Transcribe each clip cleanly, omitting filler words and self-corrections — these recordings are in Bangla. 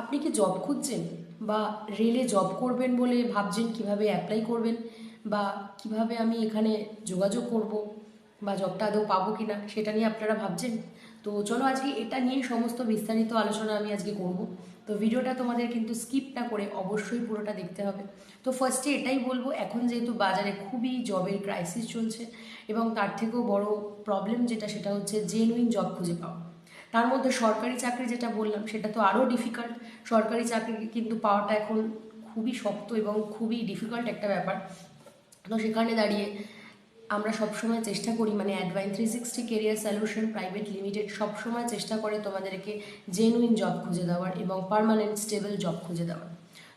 আপনি কি জব খুঁজছেন বা রেলে জব করবেন বলে ভাবছেন কিভাবে অ্যাপ্লাই করবেন বা কিভাবে আমি এখানে যোগাযোগ করব বা জবটা আদৌ পাবো কি না সেটা নিয়ে আপনারা ভাবছেন। তো চলো আজকে এটা নিয়ে সমস্ত বিস্তারিত আলোচনা আমি আজকে করব। তো ভিডিওটা তোমাদের কিন্তু স্কিপ না করে অবশ্যই পুরোটা দেখতে হবে। তো ফার্স্টে এটাই বলবো, এখন যেহেতু বাজারে খুবই জবের ক্রাইসিস চলছে এবং তার থেকেও বড় প্রবলেম যেটা সেটা হচ্ছে জেনুইন জব খুঁজে পাওয়া। তার মধ্যে সরকারি চাকরি যেটা বললাম সেটা তো আরও ডিফিকাল্ট। সরকারি চাকরি কিন্তু পাওয়াটা এখন খুবই শক্ত এবং খুবই ডিফিকাল্ট একটা ব্যাপার। তো সেখানে দাঁড়িয়ে আমরা সবসময় চেষ্টা করি, মানে অ্যাডভাইন 360 কেরিয়ার সলিউশন প্রাইভেট লিমিটেড সবসময় চেষ্টা করে তোমাদেরকে জেনুইন জব খুঁজে দেওয়ার এবং পার্মানেন্ট স্টেবল জব খুঁজে দেওয়ার।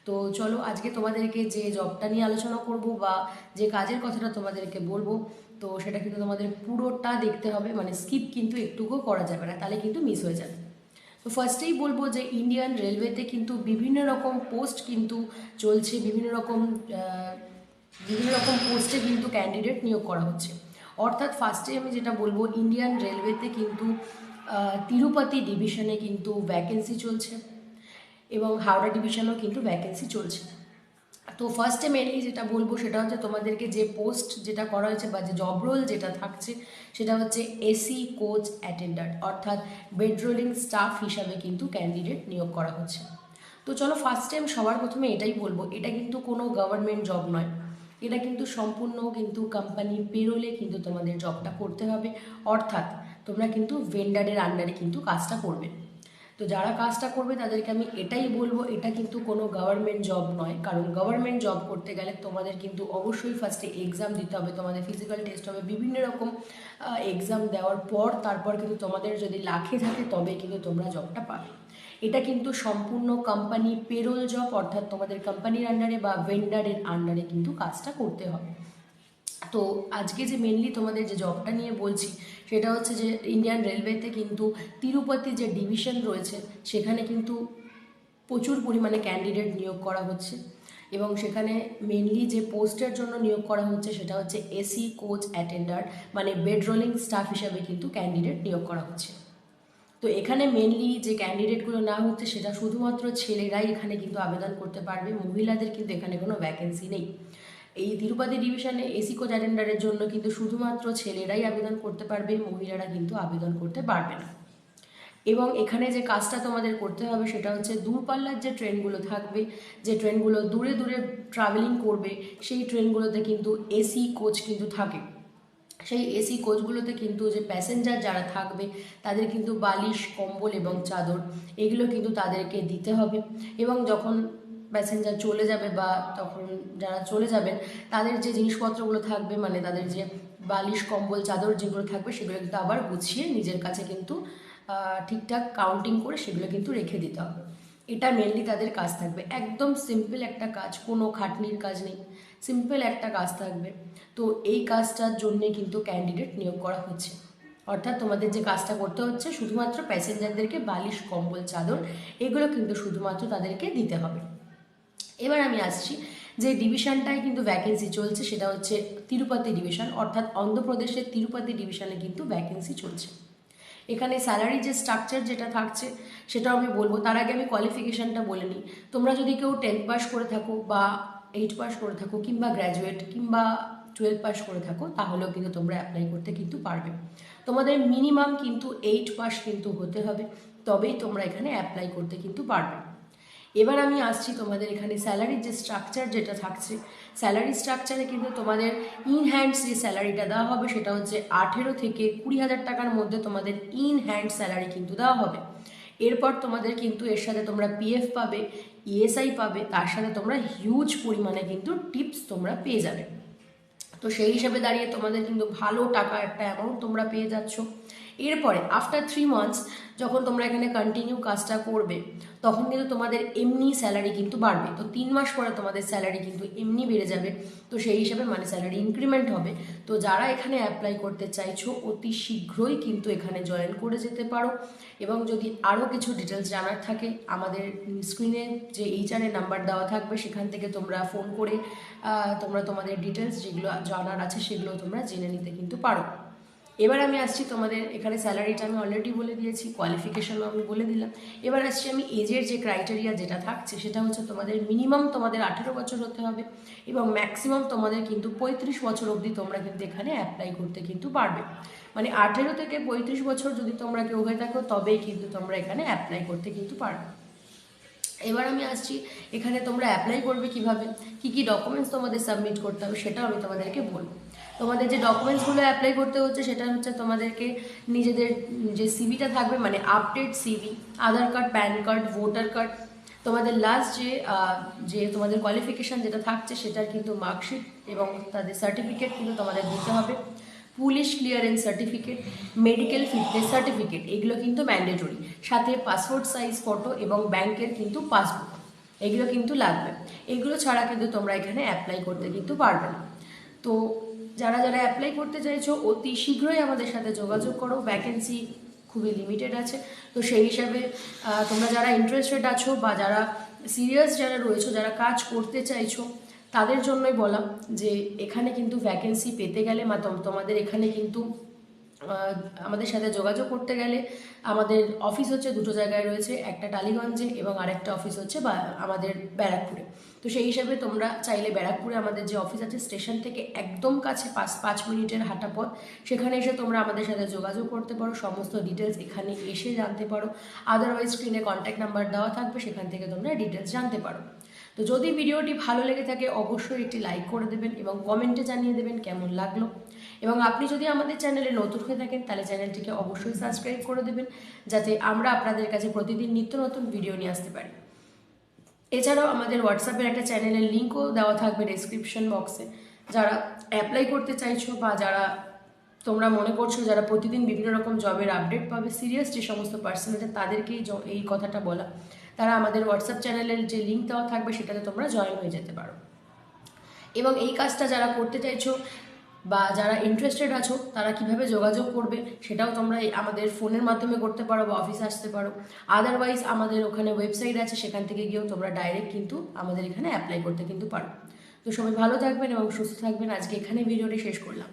তো চলো আজকে তোমাদেরকে যে জবটা নিয়ে আলোচনা করব বা যে কাজের কথাটা তোমাদেরকে বলবো, তো সেটা কিন্তু তোমাদের পুরোটা দেখতে হবে, মানে স্কিপ কিন্তু একটুকুও করা যাবে না, তাহলে কিন্তু মিস হয়ে যাবে। তো ফার্স্টেই বলবো যে ইন্ডিয়ান রেলওয়েতে কিন্তু বিভিন্ন রকম পোস্ট কিন্তু চলছে, বিভিন্ন রকম পোস্টে কিন্তু ক্যান্ডিডেট নিয়োগ করা হচ্ছে। অর্থাৎ ফার্স্টে আমি যেটা বলবো, ইন্ডিয়ান রেলওয়েতে কিন্তু তিরুপতি ডিভিশনে কিন্তু ভ্যাকেন্সি চলছে এবং হাওড়া ডিভিশনেও কিন্তু ভ্যাকেন্সি চলছে। তো ফার্স্টে মেনলি যেটা বলবো সেটা হচ্ছে তোমাদেরকে যে পোস্ট যেটা করা হয়েছে বা যে জব রোল যেটা থাকছে সেটা হচ্ছে এসি কোচ অ্যাটেন্ডান্ট, অর্থাৎ বেড রোলিং স্টাফ হিসাবে কিন্তু ক্যান্ডিডেট নিয়োগ করা হচ্ছে। তো চলো ফার্স্ট টাইম সবার প্রথমে এটাই বলবো, এটা কিন্তু কোনো গভর্নমেন্ট জব নয়, এটা কিন্তু সম্পূর্ণ কিন্তু কোম্পানির পেরোলে কিন্তু তোমাদের জবটা করতে হবে। অর্থাৎ তোমরা কিন্তু ভেন্ডারের আন্ডারে কিন্তু কাজটা করবে। তো যারা কাজটা করবে তাদেরকে আমি এটাই বলবো, এটা কিন্তু কোনো গভর্নমেন্ট জব নয়, কারণ গভর্নমেন্ট জব করতে গেলে তোমাদের কিন্তু অবশ্যই ফার্স্টে এক্সাম দিতে হবে, তোমাদের ফিজিক্যাল টেস্ট হবে, বিভিন্ন রকম এক্সাম দেওয়ার পর তারপর কিন্তু তোমাদের যদি লাখে থাকে তবে কিন্তু তোমরা জবটা পাবে। এটা কিন্তু সম্পূর্ণ কোম্পানি পেরোল জব, অর্থাৎ তোমাদের কোম্পানির আন্ডারে বা ভেন্ডারের আন্ডারে কিন্তু কাজটা করতে হবে। তো আজকে যে মেনলি তোমাদের যে জবটা নিয়ে বলছি সেটা হচ্ছে যে ইন্ডিয়ান রেলওয়েতে কিন্তু তিরুপতি যে ডিভিশন রয়েছে সেখানে কিন্তু প্রচুর পরিমাণে ক্যান্ডিডেট নিয়োগ করা হচ্ছে এবং সেখানে মেনলি যে পোস্টের জন্য নিয়োগ করা হচ্ছে সেটা হচ্ছে এসি কোচ অ্যাটেন্ডার, মানে বেড রোলিং স্টাফ হিসাবে কিন্তু ক্যান্ডিডেট নিয়োগ করা হচ্ছে। তো এখানে মেনলি যে ক্যান্ডিডেটগুলো না হচ্ছে সেটা শুধুমাত্র ছেলেরাই এখানে কিন্তু আবেদন করতে পারবে, মহিলাদের কিন্তু এখানে কোনো ভ্যাকেন্সি নেই। এই তিরুপতি ডিভিশনে এসি কোচ অ্যাটেন্ডারের জন্য কিন্তু শুধুমাত্র ছেলেরাই আবেদন করতে পারবে, মহিলারা কিন্তু আবেদন করতে পারবে না। এবং এখানে যে কাজটা তোমাদের করতে হবে সেটা হচ্ছে দূরপাল্লার যে ট্রেনগুলো থাকবে, যে ট্রেনগুলো দূরে দূরে ট্রাভেলিং করবে, সেই ট্রেনগুলোতে কিন্তু এসি কোচ কিন্তু থাকে। সেই এসি কোচগুলোতে কিন্তু যে প্যাসেঞ্জার যারা থাকবে তাদের কিন্তু বালিশ, কম্বল এবং চাদর এগুলো কিন্তু তাদেরকে দিতে হবে। এবং যখন প্যাসেঞ্জার চলে যাবে বা তখন যারা চলে যাবেন তাদের যে জিনিসপত্রগুলো থাকবে, মানে তাদের যে বালিশ, কম্বল, চাদর যেগুলো থাকবে সেগুলো কিন্তু আবার গুছিয়ে নিজের কাছে কিন্তু ঠিকঠাক কাউন্টিং করে সেগুলো কিন্তু রেখে দিতে হবে। এটা মেনলি তাদের কাজ থাকবে, একদম সিম্পল একটা কাজ, কোনো খাটনির কাজ নেই, সিম্পল একটা কাজ থাকবে। তো এই কাজটার জন্যে কিন্তু ক্যান্ডিডেট নিয়োগ করা হচ্ছে। অর্থাৎ তোমাদের যে কাজটা করতে হচ্ছে শুধুমাত্র প্যাসেঞ্জারদেরকে বালিশ, কম্বল, চাদর এগুলো কিন্তু শুধুমাত্র তাদেরকে দিতে হবে। এবার আমি আসছি যে ডিভিশনটায় কিন্তু ভ্যাকেন্সি চলছে সেটা হচ্ছে তিরুপতি ডিভিশন, অর্থাৎ অন্ধ্রপ্রদেশের তিরুপতি ডিভিশনে কিন্তু ভ্যাকেন্সি চলছে। এখানে স্যালারি যে স্ট্রাকচার যেটা থাকছে সেটাও আমি বলবো, তার আগে আমি কোয়ালিফিকেশানটা বলে নিই। তোমরা যদি কেউ 10th পাস করে থাকো বা 8 পাস করে থাকো কিংবা গ্র্যাজুয়েট কিংবা 12 পাস করে থাকো তাহলেও কিন্তু তোমরা অ্যাপ্লাই করতে কিন্তু পারবে। তোমাদের মিনিমাম কিন্তু 8 পাস কিন্তু হতে হবে, তবেই তোমরা এখানে অ্যাপ্লাই করতে কিন্তু পারবে। এবার আমি আসছি তোমাদের এখানে স্যালারির যে স্ট্রাকচার যেটা থাকছে, স্যালারি স্ট্রাকচারে কিন্তু তোমাদের ইন হ্যান্ডস যে স্যালারিটা দেওয়া হবে সেটা হচ্ছে 18 থেকে 20,000 টাকার মধ্যে তোমাদের ইন হ্যান্ড স্যালারি কিন্তু দেওয়া হবে। এরপর তোমাদের কিন্তু এর সাথে তোমরা পিএফ পাবে, ইএসআই পাবে, তার সাথে তোমরা হিউজ পরিমাণে কিন্তু টিপস তোমরা পেয়ে যাবে। তো সেই হিসাবে দাঁড়িয়ে তোমাদের কিন্তু ভালো টাকা একটা অ্যামাউন্ট তোমরা পেয়ে যাচ্ছ। এরপরে আফটার 3 মান্থস যখন তোমরা এখানে কন্টিনিউ কাজটা করবে তখন কিন্তু তোমাদের এমনি স্যালারি কিন্তু বাড়বে। তো 3 মাস পরে তোমাদের স্যালারি কিন্তু এমনি বেড়ে যাবে। তো সেই হিসাবে মানে স্যালারি ইনক্রিমেন্ট হবে। তো যারা এখানে অ্যাপ্লাই করতে চাইছো অতি শীঘ্রই কিন্তু এখানে জয়েন করে যেতে পারো। এবং যদি আরও কিছু ডিটেলস জানার থাকে আমাদের স্ক্রিনে যে এইচআরের নাম্বার দেওয়া থাকবে সেখান থেকে তোমরা ফোন করে তোমরা তোমাদের ডিটেলস যেগুলো জানার আছে সেগুলো তোমরা জেনে নিতে কিন্তু পারো। এবার আমি আসছি তোমাদের এখানে স্যালারিটা আমি অলরেডি বলে দিয়েছি, কোয়ালিফিকেশনও আমি বলে দিলাম। এবার আসছি আমি এজের যে ক্রাইটেরিয়া যেটা থাকছে সেটা হচ্ছে তোমাদের মিনিমাম তোমাদের 18 বছর হতে হবে এবং ম্যাক্সিমাম তোমাদের কিন্তু 35 বছর অবধি তোমরা কিন্তু এখানে অ্যাপ্লাই করতে কিন্তু পারবে। মানে 18 থেকে 35 বছর যদি তোমরা কেউ হয়ে থাকো তবেই কিন্তু তোমরা এখানে অ্যাপ্লাই করতে কিন্তু পারবে। এবার আমি আসছি এখানে তোমরা অ্যাপ্লাই করবে কিভাবে, কি কি ডকুমেন্টস তোমাদের সাবমিট করতে হবে সেটাও আমি তোমাদেরকে বলবো। তোমাদের যে ডকুমেন্টসগুলো অ্যাপ্লাই করতে হচ্ছে সেটা হচ্ছে তোমাদেরকে নিজেদের যে সিভিটা থাকবে, মানে update CV, Aadhaar card, PAN card, voter card, তোমাদের লাস্ট যে তোমাদের কোয়ালিফিকেশান যেটা থাকছে সেটার কিন্তু মার্কশিট এবং তাদের সার্টিফিকেট কিন্তু তোমাদের দিতে হবে। Police clearance certificate, medical fitness certificate, এগুলো কিন্তু ম্যান্ডেটরি। সাথে পাসপোর্ট সাইজ ফটো এবং ব্যাংকের কিন্তু পাসবুক, এগুলো কিন্তু লাগবে। এগুলো ছাড়া কিন্তু তোমরা এখানে অ্যাপ্লাই করতে কিন্তু পারবে না। তো যারা যারা অ্যাপ্লাই করতে চাইছো অতি শীঘ্রই আমাদের সাথে যোগাযোগ করো, ভ্যাকেন্সি খুবই লিমিটেড আছে। তো সেই হিসাবে তোমরা যারা ইন্টারেস্টেড আছো বা যারা সিরিয়াস যারা রয়েছো, যারা কাজ করতে চাইছো, তাদের জন্যই বলা যে এখানে কিন্তু ভ্যাকেন্সি পেতে গেলে তোমাদের এখানে কিন্তু আমাদের সাথে যোগাযোগ করতে গেলে আমাদের অফিস হচ্ছে দুটো জায়গায় রয়েছে, একটা টালিগঞ্জে এবং আরেকটা অফিস হচ্ছে বা আমাদের ব্যারাকপুরে। তো সেই হিসাবে তোমরা চাইলে ব্যারাকপুরে আমাদের যে অফিস আছে স্টেশন থেকে একদম কাছে 5 মিনিটের হাঁটা পথ, সেখানে এসে তোমরা আমাদের সাথে যোগাযোগ করতে পারো, সমস্ত ডিটেলস এখানে এসে জানতে পারো। আদারওয়াইজ স্ক্রিনে কন্ট্যাক্ট নাম্বার দেওয়া থাকবে, সেখান থেকে তোমরা ডিটেলস জানতে পারো। তো যদি ভিডিওটি ভালো লেগে থাকে অবশ্যই একটি লাইক করে দেবেন এবং কমেন্টে জানিয়ে দেবেন কেমন লাগলো। এবং আপনি যদি আমাদের চ্যানেলে নতুন হয়ে থাকেন তাহলে চ্যানেলটিকে অবশ্যই সাবস্ক্রাইব করে দেবেন, যাতে আমরা আপনাদের কাছে প্রতিদিন নিত্য নতুন ভিডিও নিয়ে আসতে পারি। এছাড়াও আমাদের হোয়াটসঅ্যাপের একটা চ্যানেলের লিঙ্কও দেওয়া থাকবে ডেসক্রিপশন বক্সে। যারা অ্যাপ্লাই করতে চাইছো বা যারা তোমরা মনে করছো যারা প্রতিদিন বিভিন্ন রকম জবের আপডেট পাবে, সিরিয়াস যে সমস্ত পার্সন আছে তাদেরকেই এই কথাটা বলা, তারা আমাদের হোয়াটসঅ্যাপ চ্যানেলের যে লিঙ্ক দেওয়া থাকবে সেটাতে তোমরা জয়েন হয়ে যেতে পারো। এবং এই কাজটা যারা করতে চাইছো বা যারা ইন্টারেস্টেড আছো তারা কিভাবে যোগাযোগ করবে সেটাও তোমরা আমাদের ফোনের মাধ্যমে করতে পারো বা অফিসে আসতে পারো। আদারওয়াইজ আমাদের ওখানে ওয়েবসাইট আছে, সেখান থেকে গিয়েও তোমরা ডাইরেক্ট কিন্তু আমাদের এখানে অ্যাপ্লাই করতে কিন্তু পারো। তো সবাই ভালো থাকবেন এবং সুস্থ থাকবেন। আজকে এখানে ভিডিওটি শেষ করলাম।